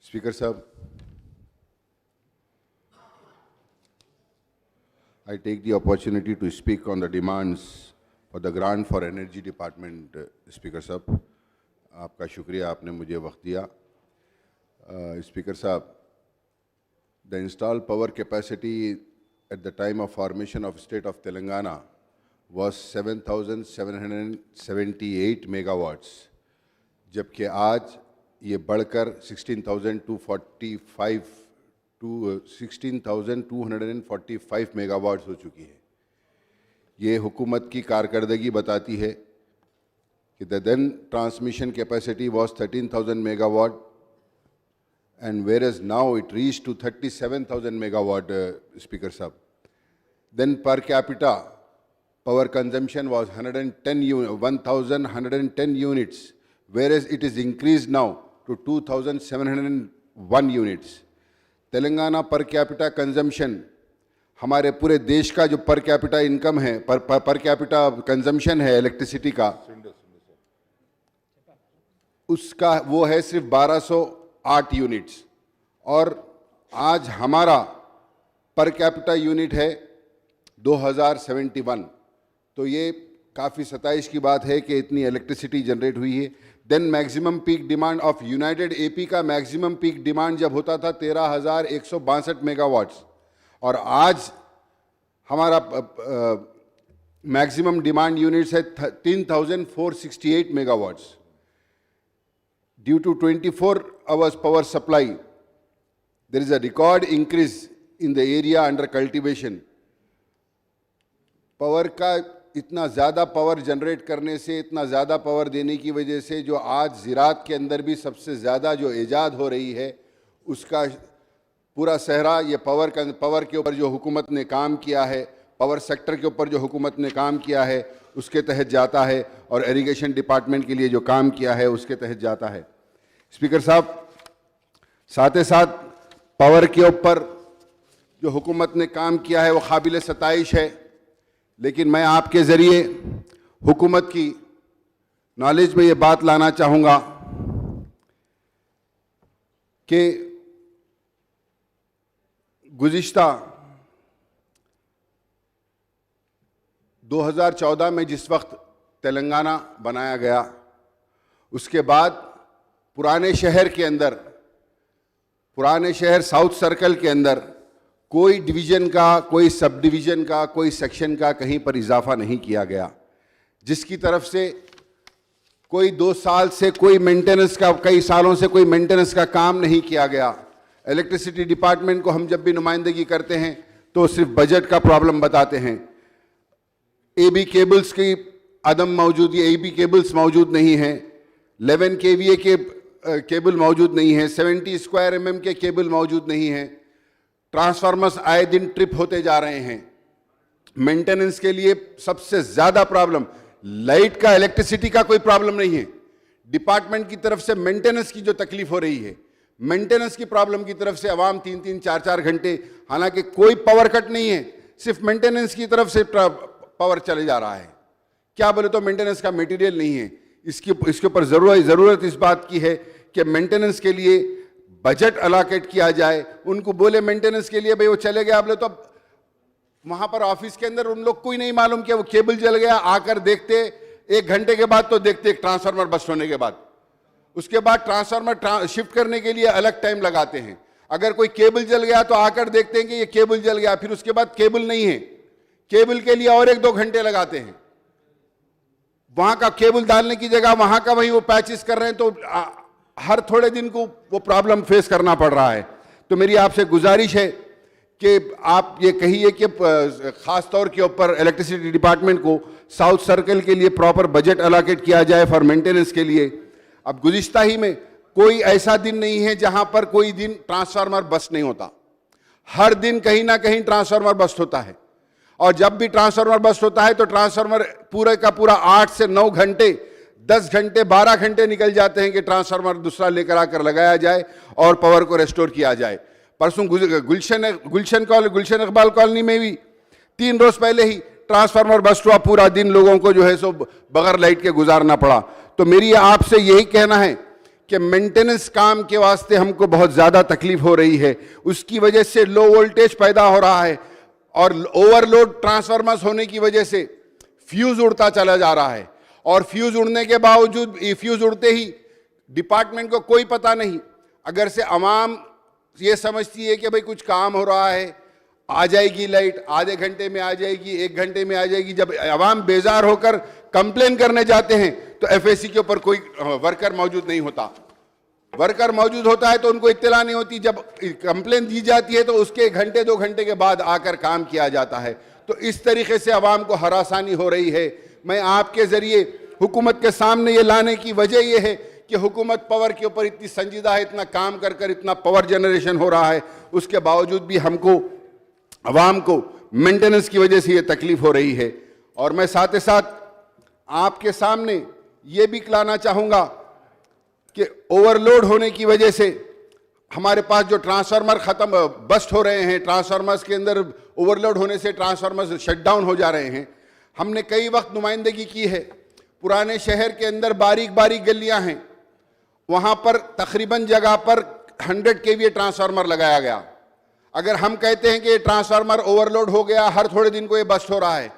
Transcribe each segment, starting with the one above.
Speaker Sahab, I take the opportunity to speak on the demands for the grant for Energy Department. Speaker Sahab, आपका शुक्रिया, आपने मुझे वक्त दिया. Speaker Sahab, the installed power capacity at the time of formation of state of Telangana was 7,778 megawatts, जबकि आज ये बढ़कर 16,245 मेगावाट्स हो चुकी है. ये हुकूमत की कारकर्दगी बताती है कि the then transmission capacity was 13,000 megawatt and whereas now it reached to 37,000 megawatt. Speaker Sahab, then per capita power consumption was 1,110 units, whereas it is increased now to 2,701 units. Telangana per capita consumption, हमारे पूरे देश का जो per capita income है, per capita consumption है electricity का, उसका वो है सिर्फ 1208 यूनिट्स. और आज हमारा पर कैपिटा यूनिट है 2071. तो ये काफ़ी 27 की बात है कि इतनी इलेक्ट्रिसिटी जनरेट हुई है. Then maximum peak demand of united AP का मैक्सिमम पीक डिमांड जब होता था 13,162 मेगावाट्स, और आज हमारा मैक्सिमम डिमांड यूनिट्स है 3,468 megawatts. Due to 24 hours power supply, there is a record increase in the area under cultivation. Power का इतना ज़्यादा पावर जनरेट करने से, इतना ज़्यादा पावर देने की वजह से जो आज ज़राअत के अंदर भी सबसे ज़्यादा जो ईजाद हो रही है, उसका पूरा सहरा ये पावर के ऊपर जो हुकूमत ने काम किया है, पावर सेक्टर के ऊपर जो हुकूमत ने काम किया है उसके तहत जाता है, और इरिगेशन डिपार्टमेंट के लिए जो काम किया है उसके तहत जाता है. स्पीकर साहब, साथ ही साथ पावर के ऊपर जो हुकूमत ने काम किया है वो काबिल सताइश है, लेकिन मैं आपके ज़रिए हुकूमत की नॉलेज में ये बात लाना चाहूँगा कि गुज़िश्ता 2014 में जिस वक्त तेलंगाना बनाया गया, उसके बाद पुराने शहर के अंदर, पुराने शहर साउथ सर्कल के अंदर कोई डिवीज़न का, कोई सब डिवीज़न का, कोई सेक्शन का कहीं पर इजाफा नहीं किया गया, जिसकी तरफ से कोई 2 साल से कोई मेंटेनेंस का, कई सालों से कोई मेंटेनेंस का काम नहीं किया गया. इलेक्ट्रिसिटी डिपार्टमेंट को हम जब भी नुमाइंदगी करते हैं तो सिर्फ बजट का प्रॉब्लम बताते हैं. एबी केबल्स की अदम मौजूदगी, एबी केबल्स मौजूद नहीं हैं, 11 kVA के केबल मौजूद नहीं है, 70 स्क्वायर mm के केबल मौजूद नहीं हैं, ट्रांसफार्मर्स आए दिन ट्रिप होते जा रहे हैं. मेंटेनेंस के लिए सबसे ज़्यादा प्रॉब्लम, लाइट का, इलेक्ट्रिसिटी का कोई प्रॉब्लम नहीं है, डिपार्टमेंट की तरफ से मेंटेनेंस की जो तकलीफ हो रही है, मेंटेनेंस की प्रॉब्लम की तरफ से आवाम 3-3, 4-4 घंटे, हालांकि कोई पावर कट नहीं है, सिर्फ मेंटेनेंस की तरफ से पावर चले जा रहा है. क्या बोले तो मेंटेनेंस का मटेरियल नहीं है. इसके ऊपर ज़रूरत इस बात की है कि मेंटेनेंस के लिए बजट अलाकेट किया जाए. उनको बोले मेंटेनेंस के लिए, भाई वो चले गए, बोले तो अब वहां पर ऑफिस के अंदर उन लोग को ही नहीं मालूम कि वो केबल जल गया, आकर देखते 1 घंटे के बाद तो देखते ट्रांसफार्मर बस्ट होने के बाद, उसके बाद ट्रांसफार्मर शिफ्ट करने के लिए अलग टाइम लगाते हैं. अगर कोई केबल जल गया तो आकर देखते हैं कि ये केबल जल गया, फिर उसके बाद केबल नहीं है, केबल के लिए और 1-2 घंटे लगाते हैं. वहां का केबल डालने की जगह वहां का वही वो पैचेस कर रहे हैं, तो हर थोड़े दिन को वो प्रॉब्लम फेस करना पड़ रहा है. तो मेरी आपसे गुजारिश है कि आप ये कहिए कि ख़ास तौर के ऊपर इलेक्ट्रिसिटी डिपार्टमेंट को साउथ सर्कल के लिए प्रॉपर बजट अलोकेट किया जाए फॉर मेंटेनेंस के लिए. अब गुज़िश्ता ही में कोई ऐसा दिन नहीं है जहां पर कोई दिन ट्रांसफार्मर बस्ट नहीं होता. हर दिन कहीं ना कहीं ट्रांसफार्मर बस्ट होता है, और जब भी ट्रांसफार्मर बस्ट होता है तो ट्रांसफार्मर पूरे का पूरा 8 से 9 घंटे, 10 घंटे, 12 घंटे निकल जाते हैं कि ट्रांसफार्मर दूसरा लेकर आकर लगाया जाए और पावर को रेस्टोर किया जाए. परसों गुलशन इकबाल कॉलोनी में भी 3 रोज पहले ही ट्रांसफार्मर बस्ट हुआ, पूरा दिन लोगों को जो है सो बगैर लाइट के गुजारना पड़ा. तो मेरी आपसे यही कहना है कि मेंटेनेंस काम के वास्ते हमको बहुत ज़्यादा तकलीफ हो रही है, उसकी वजह से लो वोल्टेज पैदा हो रहा है और ओवरलोड ट्रांसफार्मर्स होने की वजह से फ्यूज उड़ता चला जा रहा है। और फ्यूज उड़ने के बावजूद फ्यूज उड़ते ही डिपार्टमेंट को कोई पता नहीं, अगर से अवाम ये समझती है कि भाई कुछ काम हो रहा है, आ जाएगी लाइट, आधे घंटे में आ जाएगी, 1 घंटे में आ जाएगी। जब अवाम बेजार होकर कंप्लेन करने जाते हैं तो एफएसी के ऊपर कोई वर्कर मौजूद नहीं होता। वर्कर मौजूद होता है तो उनको इत्तला नहीं होती। जब कंप्लेन दी जाती है तो उसके 1 घंटे 2 घंटे के बाद आकर काम किया जाता है। तो इस तरीके से अवाम को हरासानी हो रही है। मैं आपके जरिए हुकूमत के सामने ये लाने की वजह यह है कि हुकूमत पावर के ऊपर इतनी संजीदा है, इतना काम कर कर इतना पावर जनरेशन हो रहा है, उसके बावजूद भी हमको अवाम को मेंटेनेंस की वजह से ये तकलीफ हो रही है। और मैं साथ ही साथ आपके सामने ये भी लाना चाहूँगा कि ओवरलोड होने की वजह से हमारे पास जो ट्रांसफार्मर ख़त्म बस्ट हो रहे हैं, ट्रांसफार्मर्स के अंदर ओवरलोड होने से ट्रांसफार्मर्स शटडाउन हो जा रहे हैं। हमने कई वक्त नुमाइंदगी की है, पुराने शहर के अंदर बारीक बारीक गलियां हैं, वहाँ पर तकरीबन जगह पर 100 kVA ट्रांसफार्मर लगाया गया। अगर हम कहते हैं कि ये ट्रांसफार्मर ओवरलोड हो गया, हर थोड़े दिन को ये बस्ट हो रहा है,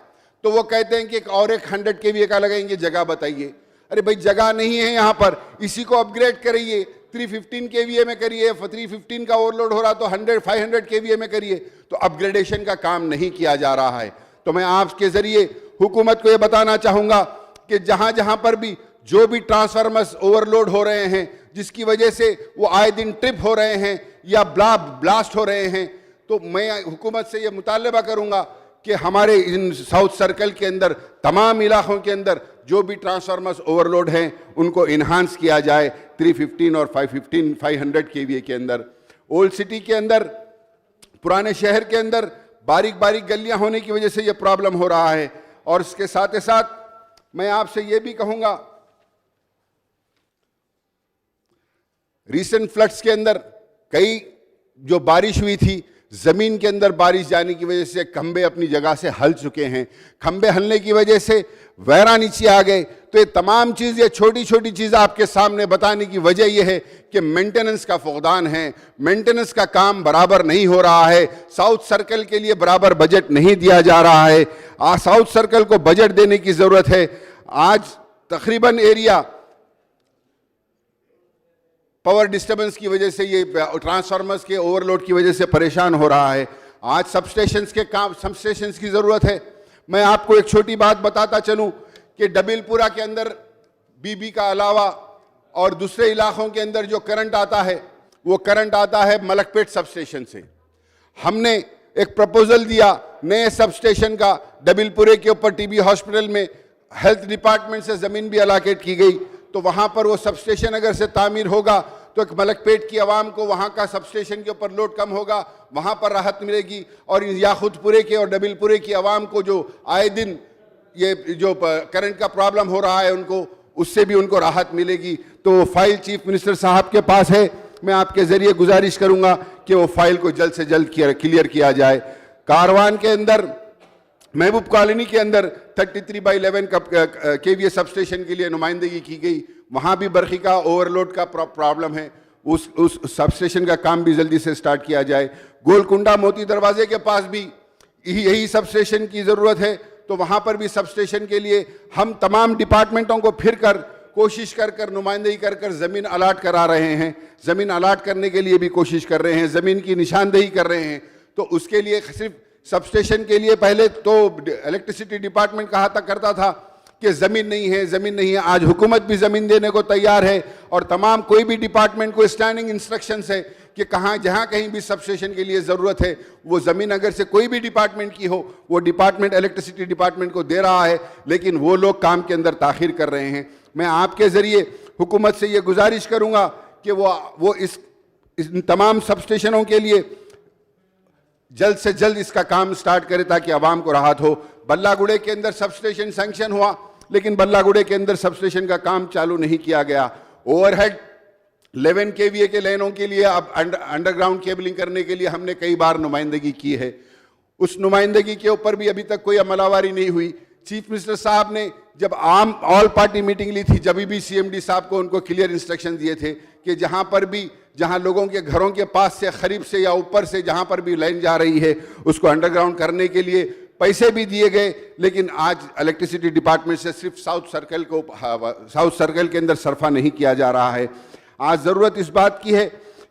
तो वो कहते हैं कि एक और 100 kVA का लगाएंगे, जगह बताइए। अरे भाई जगह नहीं है यहाँ पर, इसी को अपग्रेड करिए, 315 kVA में करिए। 315 का ओवरलोड हो रहा तो 500 kVA में करिए। तो अपग्रेडेशन का काम नहीं किया जा रहा है। तो मैं आपके जरिए हुकूमत को ये बताना चाहूँगा कि जहाँ जहाँ पर भी जो भी ट्रांसफार्मर्स ओवरलोड हो रहे हैं, जिसकी वजह से वो आए दिन ट्रिप हो रहे हैं या ब्लास्ट हो रहे हैं, तो मैं हुकूमत से ये मुतालबा करूँगा कि हमारे इन साउथ सर्कल के अंदर तमाम इलाकों के अंदर जो भी ट्रांसफार्मर्स ओवरलोड हैं उनको इन्हांस किया जाए 315 और 500 kVA के अंदर। ओल्ड सिटी के अंदर, पुराने शहर के अंदर बारीक बारीक गलियां होने की वजह से ये प्रॉब्लम हो रहा है। और इसके साथ ही साथ मैं आपसे ये भी कहूँगा, रीसेंट फ्लड्स के अंदर कई जो बारिश हुई थी, ज़मीन के अंदर बारिश जाने की वजह से खंबे अपनी जगह से हल चुके हैं। खंबे हलने की वजह से वैरा नीचे आ गए। तो ये तमाम चीज़, ये छोटी छोटी चीज़ आपके सामने बताने की वजह यह है कि मेंटेनेंस का फुकदान है, मेंटेनेंस का काम बराबर नहीं हो रहा है। साउथ सर्कल के लिए बराबर बजट नहीं दिया जा रहा है। साउथ सर्कल को बजट देने की ज़रूरत है। आज तकरीबन एरिया पावर डिस्टर्बेंस की वजह से, ये ट्रांसफार्मर्स के ओवरलोड की वजह से परेशान हो रहा है। आज सबस्टेशंस की ज़रूरत है। मैं आपको एक छोटी बात बताता चलूं कि डबिलपुरा के अंदर बीबी का अलावा और दूसरे इलाकों के अंदर जो करंट आता है वो करंट आता है मलकपेट सबस्टेशन से। हमने एक प्रपोजल दिया नए सबस्टेशन का, डबिलपुरे के ऊपर टीबी हॉस्पिटल में हेल्थ डिपार्टमेंट से ज़मीन भी अलाकेट की गई। तो वहाँ पर वो सबस्टेशन अगर से तामीर होगा तो एक मलकपेट की आवाम को वहाँ का सबस्टेशन के ऊपर लोड कम होगा, वहाँ पर राहत मिलेगी। और याखुदपुरे के और डबिलपुरे की आवाम को जो आए दिन ये जो करंट का प्रॉब्लम हो रहा है, उनको उससे भी उनको राहत मिलेगी। तो वो फाइल चीफ मिनिस्टर साहब के पास है। मैं आपके ज़रिए गुजारिश करूँगा कि वो फाइल को जल्द से जल्द क्लियर किया जाए। कारवान के अंदर, महबूब कॉलोनी के अंदर 33/11 kVA सबस्टेशन के लिए नुमाइंदगी की गई। वहाँ भी बरखी का ओवरलोड का प्रॉब्लम है। उस सबस्टेशन का काम भी जल्दी से स्टार्ट किया जाए। गोलकुंडा मोती दरवाजे के पास भी यही सबस्टेशन की ज़रूरत है। तो वहाँ पर भी सबस्टेशन के लिए हम तमाम डिपार्टमेंटों को फिर कर कोशिश कर नुमाइंदगी कर ज़मीन अलाट करा रहे हैं। ज़मीन अलाट करने के लिए भी कोशिश कर रहे हैं, ज़मीन की निशानदेही कर रहे हैं। तो उसके लिए सिर्फ सबस्टेशन के लिए पहले तो इलेक्ट्रिसिटी डिपार्टमेंट कहा करता था कि ज़मीन नहीं है, ज़मीन नहीं है। आज हुकूमत भी ज़मीन देने को तैयार है और तमाम कोई भी डिपार्टमेंट को स्टैंडिंग इंस्ट्रक्शंस है कि जहाँ कहीं भी सबस्टेशन के लिए ज़रूरत है, वो ज़मीन अगर से कोई भी डिपार्टमेंट की हो, वो डिपार्टमेंट इलेक्ट्रिसिटी डिपार्टमेंट को दे रहा है, लेकिन वो लोग काम के अंदर ताख़ीर कर रहे हैं। मैं आपके ज़रिए हुकूमत से ये गुजारिश करूँगा कि वो इस तमाम सबस्टेशनों के लिए जल्द से जल्द इसका काम स्टार्ट करे ताकि आवाम को राहत हो। बल्लागुड़े के अंदर सबस्टेशन सैंक्शन हुआ, लेकिन बल्लागुड़े के अंदर सबस्टेशन का काम चालू नहीं किया गया। ओवरहेड 11 kVA के लाइनों के लिए अब अंडरग्राउंड केबलिंग करने के लिए हमने कई बार नुमाइंदगी की है। उस नुमाइंदगी के ऊपर भी अभी तक कोई अमलावारी नहीं हुई। चीफ मिनिस्टर साहब ने जब ऑल पार्टी मीटिंग ली थी, जब भी CMD साहब को उनको क्लियर इंस्ट्रक्शन दिए थे कि जहां लोगों के घरों के पास से करीब से या ऊपर से जहां पर भी लाइन जा रही है उसको अंडरग्राउंड करने के लिए पैसे भी दिए गए, लेकिन आज इलेक्ट्रिसिटी डिपार्टमेंट से सिर्फ साउथ सर्कल के अंदर सरफा नहीं किया जा रहा है। आज ज़रूरत इस बात की है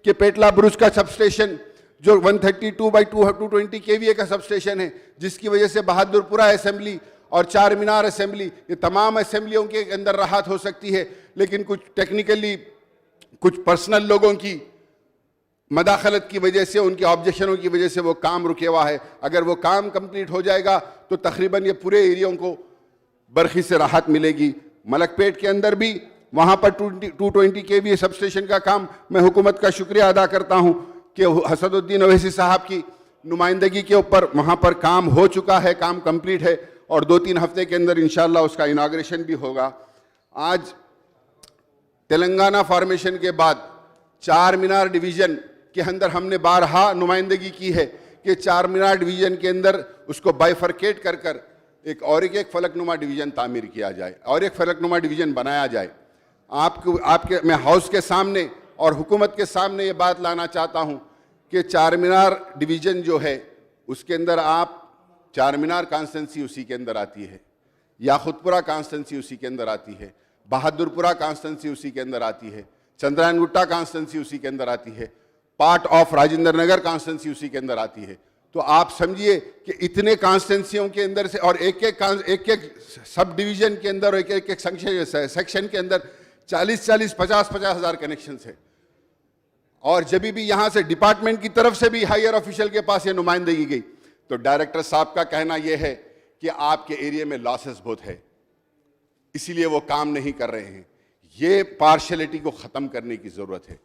कि पेटला बुरुज का सबस्टेशन जो 132/220 केवीए का सबस्टेशन है, जिसकी वजह से बहादुरपुरा असेंबली और चार मीनार असेंबली, ये तमाम असेंबलियों के अंदर राहत हो सकती है, लेकिन कुछ टेक्निकली कुछ पर्सनल लोगों की मदाखलत की वजह से, उनके ऑब्जेक्शनों की वजह से वो काम रुके हुआ है। अगर वो काम कंप्लीट हो जाएगा तो तकरीबन ये पूरे एरिया को बरखी से राहत मिलेगी। मलकपेट के अंदर भी वहाँ पर 220 केवीए सबस्टेशन का काम, मैं हुकूमत का शुक्रिया अदा करता हूँ कि हसदुद्दीन ओवैसी साहब की नुमाइंदगी के ऊपर वहाँ पर काम हो चुका है, काम कंप्लीट है और 2-3 हफ्ते के अंदर इंशाअल्लाह उसका इनाग्रेशन भी होगा। आज तेलंगाना फॉर्मेशन के बाद चार मीनार डिवीज़न के अंदर हमने बारहा नुमाइंदगी की है कि चार मीनार डिवीज़न के अंदर उसको बाइफरकेट कर कर एक फलकनुमा डिवीज़न तामीर किया जाए और एक फलकनुमा डिवीज़न बनाया जाए। आपके मैं हाउस के सामने और हुकूमत के सामने ये बात लाना चाहता हूँ कि चार मीनार डिवीज़न जो है उसके अंदर आप चार मीनार कॉन्स्टेंसी उसी के अंदर आती है, याखुतपुरा कॉन्स्टेंसी उसी के अंदर आती है, बहादुरपुरा कॉन्स्टेंसी उसी के अंदर आती है, चंद्रायन गुट्टा कॉन्स्टेंसी उसी के अंदर आती है, part of Rajendra Nagar constituency उसी के अंदर आती है। तो आप समझिए कि इतने कॉन्स्टेंसियों के अंदर से और एक एक सब डिवीज़न के अंदर एक एक सेक्शन के अंदर 40-40, 50-50 हज़ार कनेक्शंस है। और जब भी यहाँ से डिपार्टमेंट की तरफ से भी हायर ऑफिशियल के पास ये नुमाइंदगी गई तो डायरेक्टर साहब का कहना यह है कि आपके एरिया में लॉसेस बहुत है, इसीलिए वो काम नहीं कर रहे हैं। ये पार्शलिटी को ख़त्म करने की ज़रूरत है।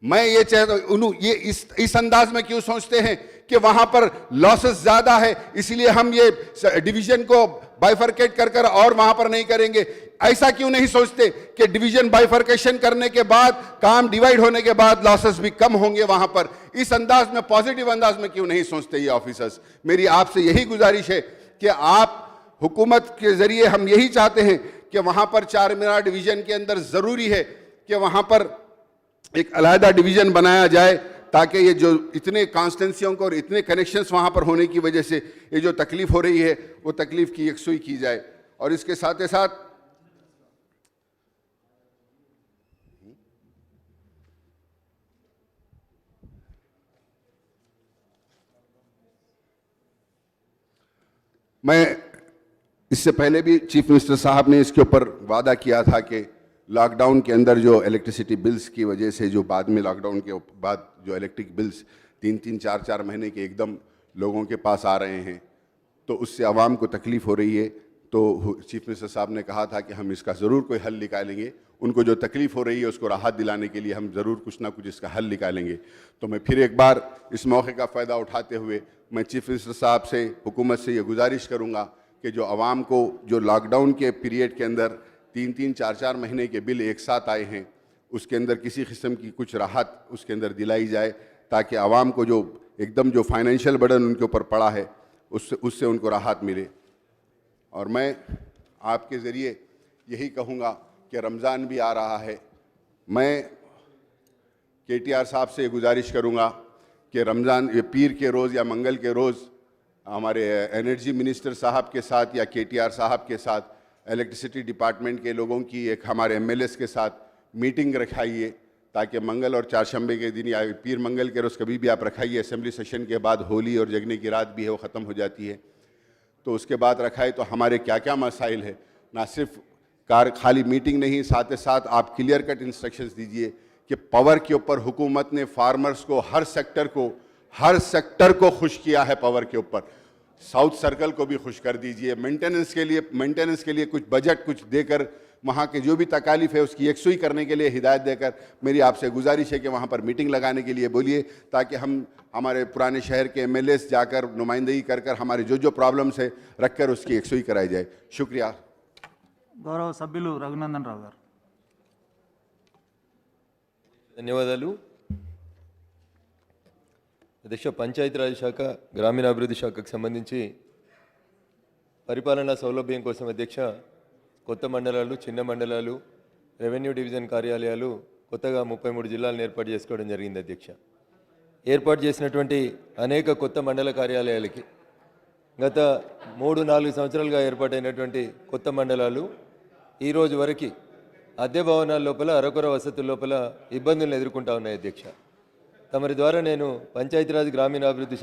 मैं ये चाहता हूँ, ये इस अंदाज में क्यों सोचते हैं कि वहाँ पर लॉसेस ज़्यादा है इसलिए हम ये डिवीज़न को बाइफरकेट कर कर और वहाँ पर नहीं करेंगे। ऐसा क्यों नहीं सोचते कि डिवीज़न बाइफरकेशन करने के बाद, काम डिवाइड होने के बाद लॉसेस भी कम होंगे वहाँ पर। इस अंदाज में, पॉजिटिव अंदाज में क्यों नहीं सोचते ये ऑफिसर्स। मेरी आपसे यही गुजारिश है कि आप हुकूमत के ज़रिए, हम यही चाहते हैं कि वहाँ पर चार मीनार डिवीज़न के अंदर ज़रूरी है कि वहाँ पर एक अलहदा डिवीज़न बनाया जाए ताकि ये जो इतने कॉन्स्टेंसियों को और इतने कनेक्शंस वहाँ पर होने की वजह से ये जो तकलीफ़ हो रही है वो तकलीफ़ की यकसुई की जाए। और इसके साथ ही साथ मैं इससे पहले भी चीफ मिनिस्टर साहब ने इसके ऊपर वादा किया था कि लॉकडाउन के अंदर जो इलेक्ट्रिसिटी बिल्स की वजह से जो बाद में लॉकडाउन के बाद जो इलेक्ट्रिक बिल्स 3-3, 4-4 महीने के एकदम लोगों के पास आ रहे हैं तो उससे आवाम को तकलीफ़ हो रही है। तो चीफ मिनिस्टर साहब ने कहा था कि हम इसका ज़रूर कोई हल निकालेंगे, उनको जो तकलीफ़ हो रही है उसको राहत दिलाने के लिए हम ज़रूर कुछ ना कुछ इसका हल निकालेंगे। तो मैं फिर एक बार इस मौके का फ़ायदा उठाते हुए मैं चीफ मिनिस्टर साहब से, हुकूमत से ये गुजारिश करूँगा कि जो आवाम को जो लॉकडाउन के पीरियड के अंदर 3-3, 4-4 महीने के बिल एक साथ आए हैं उसके अंदर किसी किस्म की कुछ राहत उसके अंदर दिलाई जाए ताकि आवाम को जो एकदम जो फाइनेंशियल बर्डन उनके ऊपर पड़ा है उससे उनको राहत मिले। और मैं आपके ज़रिए यही कहूँगा कि रमज़ान भी आ रहा है, मैं KTR साहब से गुजारिश करूँगा कि रमज़ान ये पीर के रोज़ या मंगल के रोज़ हमारे एनर्जी मिनिस्टर साहब के साथ या KTR साहब के साथ इलेक्ट्रिसिटी डिपार्टमेंट के लोगों की एक हमारे MLAs के साथ मीटिंग रखाइए ताकि मंगल और चारशंबे के दिन या पीर मंगल के रोज़ कभी भी आप रखाइए। असेंबली सेशन के बाद होली और जगने की रात भी है वो ख़त्म हो जाती है, तो उसके बाद रखाए तो हमारे क्या क्या मसाइल है, ना सिर्फ खाली मीटिंग नहीं, साथ ही साथ आप क्लियर कट इंस्ट्रक्शंस दीजिए कि पावर के ऊपर हुकूमत ने फार्मर्स को हर सेक्टर को खुश किया है। पावर के ऊपर साउथ सर्कल को भी खुश कर दीजिए। मेंटेनेंस के लिए कुछ बजट कुछ देकर वहाँ के जो भी तकालीफ है उसकी यकसुई करने के लिए हिदायत देकर मेरी आपसे गुजारिश है कि वहाँ पर मीटिंग लगाने के लिए बोलिए ताकि हम हमारे पुराने शहर के MLAs जाकर नुमाइंदगी कर कर हमारे जो जो प्रॉब्लम्स है रख कर उसकी यकसुई कराई जाए। शुक्रिया। గౌరవ సభ్యులు రఘునందన్ రావు గారు. ధన్యవాదాలు అధ్యక్ష. పంచాయతీరాజ్ శాఖ, గ్రామీణాభివృద్ధి శాఖకు సంబంధించి పరిపాలనా సౌలభ్యం కోసం అధ్యక్ష కొత్త మండలాలు, చిన్న మండలాలు, రెవెన్యూ డివిజన్ కార్యాలయాలు కొత్తగా 33 జిల్లాలను ఏర్పాటు చేసుకోవడం జరిగింది అధ్యక్ష. ఏర్పాటు చేసినటువంటి అనేక కొత్త మండల కార్యాలయాలకి గత 3-4 సంవత్సరాలుగా ఏర్పాటైనటువంటి కొత్త మండలాలు ఈరోజు వరకు అద్దె భవనాల లోపల అరకొర వసతుల లోపల ఇబ్బందులను ఎదుర్కొంటా ఉన్నాయి అధ్యక్ష. తమరి ద్వారా నేను పంచాయతీరాజ్ గ్రామీణాభివృద్ధి శాఖ